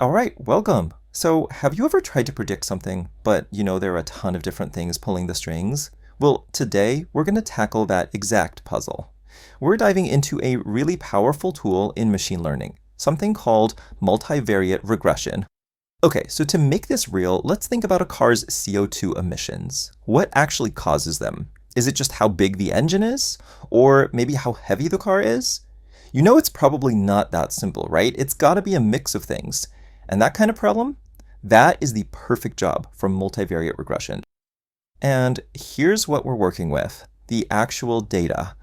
All right, welcome. So, have you ever tried to predict something, but there are a ton of different things pulling the strings? Well, today we're going to tackle that exact puzzle. We're diving into a really powerful tool in machine learning, something called multivariate regression. Okay, so to make this real, let's think about a car's CO2 emissions. What actually causes them? Is it just how big the engine is? Or maybe how heavy the car is? You know it's probably not that simple, right? It's got to be a mix of things. And that kind of problem? That is the perfect job for multivariate regression. And here's what we're working with, the actual data.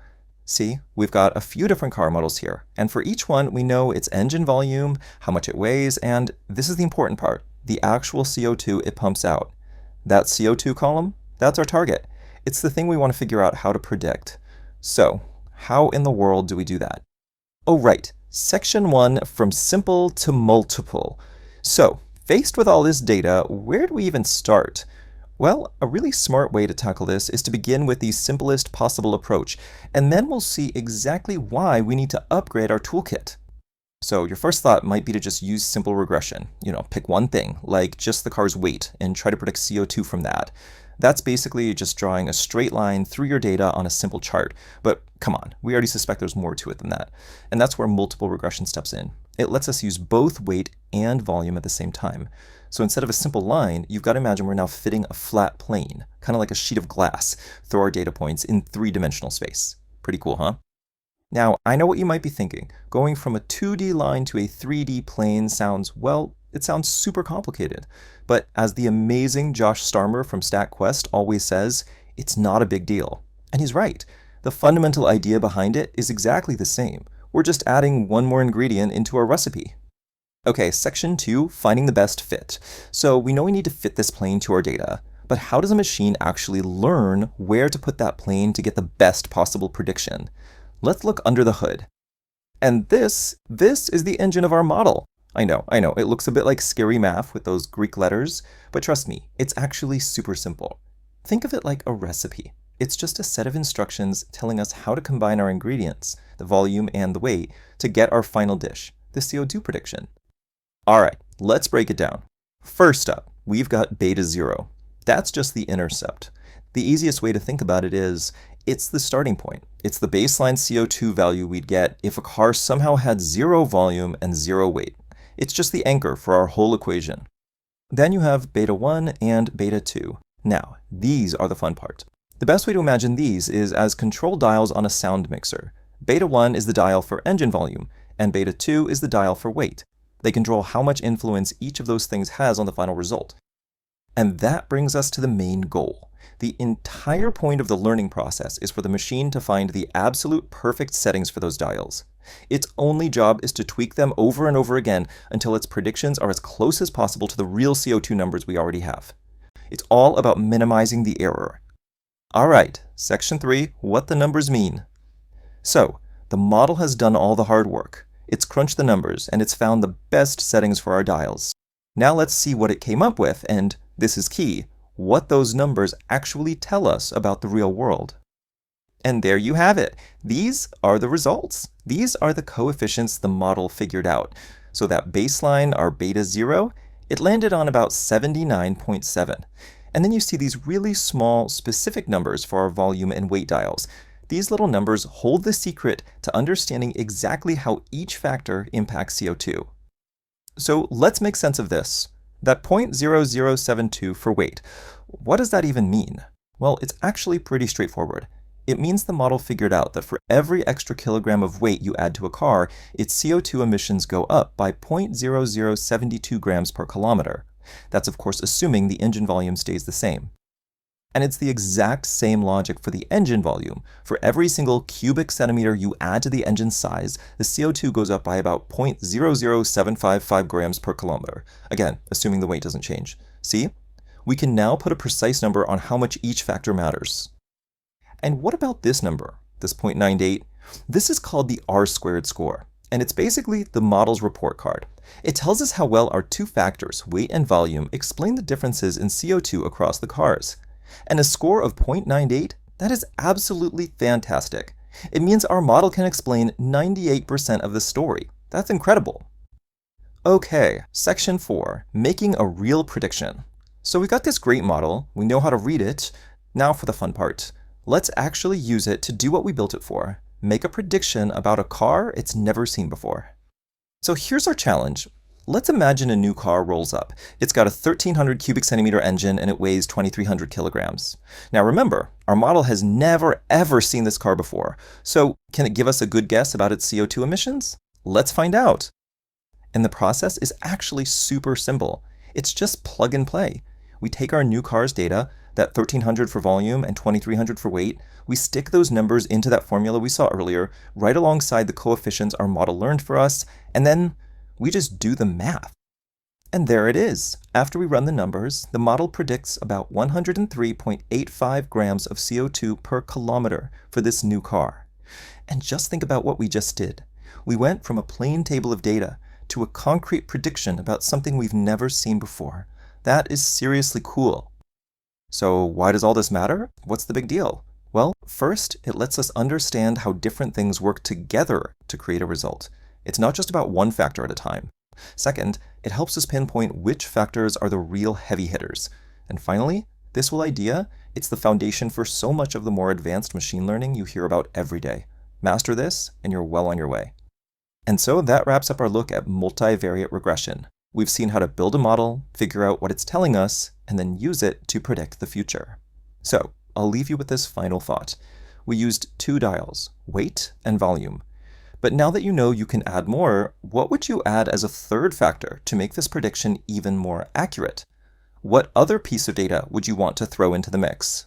See, we've got a few different car models here, and for each one we know its engine volume, how much it weighs, and this is the important part, the actual CO2 it pumps out. That CO2 column, that's our target. It's the thing we want to figure out how to predict. So, how in the world do we do that? Oh right, section 1, from simple to multiple. So, faced with all this data, where do we even start? Well, a really smart way to tackle this is to begin with the simplest possible approach, and then we'll see exactly why we need to upgrade our toolkit. So your first thought might be to just use simple regression. Pick one thing, like just the car's weight, and try to predict CO2 from that. That's basically just drawing a straight line through your data on a simple chart. But come on, we already suspect there's more to it than that. And that's where multiple regression steps in. It lets us use both weight and volume at the same time. So instead of a simple line, you've got to imagine we're now fitting a flat plane, kind of like a sheet of glass, through our data points in three-dimensional space. Pretty cool, huh? Now, I know what you might be thinking. Going from a 2D line to a 3D plane sounds, well, it sounds super complicated. But as the amazing Josh Starmer from StatQuest always says, it's not a big deal. And he's right. The fundamental idea behind it is exactly the same. We're just adding one more ingredient into our recipe. Okay, section 2, finding the best fit. So we know we need to fit this plane to our data, but how does a machine actually learn where to put that plane to get the best possible prediction? Let's look under the hood. And this is the engine of our model. I know, it looks a bit like scary math with those Greek letters, but trust me, it's actually super simple. Think of it like a recipe. It's just a set of instructions telling us how to combine our ingredients, the volume and the weight, to get our final dish, the CO2 prediction. All right, let's break it down. First up, we've got beta 0. That's just the intercept. The easiest way to think about it is, it's the starting point. It's the baseline CO2 value we'd get if a car somehow had 0 volume and 0 weight. It's just the anchor for our whole equation. Then you have beta 1 and beta 2. Now, these are the fun part. The best way to imagine these is as control dials on a sound mixer. Beta 1 is the dial for engine volume, and beta 2 is the dial for weight. They control how much influence each of those things has on the final result. And that brings us to the main goal. The entire point of the learning process is for the machine to find the absolute perfect settings for those dials. Its only job is to tweak them over and over again until its predictions are as close as possible to the real CO2 numbers we already have. It's all about minimizing the error. All right, section 3, what the numbers mean. So, the model has done all the hard work. It's crunched the numbers, and it's found the best settings for our dials. Now let's see what it came up with, and this is key, what those numbers actually tell us about the real world. And there you have it. These are the results. These are the coefficients the model figured out. So that baseline, our beta 0, it landed on about 79.7. And then you see these really small, specific numbers for our volume and weight dials. These little numbers hold the secret to understanding exactly how each factor impacts CO2. So let's make sense of this. That 0.0072 for weight, what does that even mean? Well, it's actually pretty straightforward. It means the model figured out that for every extra kilogram of weight you add to a car, its CO2 emissions go up by 0.0072 grams per kilometer. That's of course assuming the engine volume stays the same. And it's the exact same logic for the engine volume. For every single cubic centimeter you add to the engine size, the CO2 goes up by about 0.00755 grams per kilometer. Again, assuming the weight doesn't change. See? We can now put a precise number on how much each factor matters. And what about this number, this 0.98? This is called the R-squared score, and it's basically the model's report card. It tells us how well our two factors, weight and volume, explain the differences in CO2 across the cars. And a score of 0.98, that is absolutely fantastic. It means our model can explain 98% of the story. That's incredible. Okay, section 4, making a real prediction. So we've got this great model, we know how to read it. Now for the fun part. Let's actually use it to do what we built it for, make a prediction about a car it's never seen before. So here's our challenge. Let's imagine a new car rolls up. It's got a 1,300 cubic centimeter engine and it weighs 2,300 kilograms. Now remember, our model has never ever seen this car before. So can it give us a good guess about its CO2 emissions? Let's find out. And the process is actually super simple. It's just plug and play. We take our new car's data, that 1,300 for volume and 2,300 for weight, we stick those numbers into that formula we saw earlier, right alongside the coefficients our model learned for us, and then we just do the math. And there it is. After we run the numbers, the model predicts about 103.85 grams of CO2 per kilometer for this new car. And just think about what we just did. We went from a plain table of data to a concrete prediction about something we've never seen before. That is seriously cool. So why does all this matter? What's the big deal? Well, first, it lets us understand how different things work together to create a result. It's not just about one factor at a time. Second, it helps us pinpoint which factors are the real heavy hitters. And finally, this whole idea, it's the foundation for so much of the more advanced machine learning you hear about every day. Master this, and you're well on your way. And so that wraps up our look at multivariate regression. We've seen how to build a model, figure out what it's telling us, and then use it to predict the future. So I'll leave you with this final thought. We used two dials, weight and volume. But now that you know you can add more, what would you add as a third factor to make this prediction even more accurate? What other piece of data would you want to throw into the mix?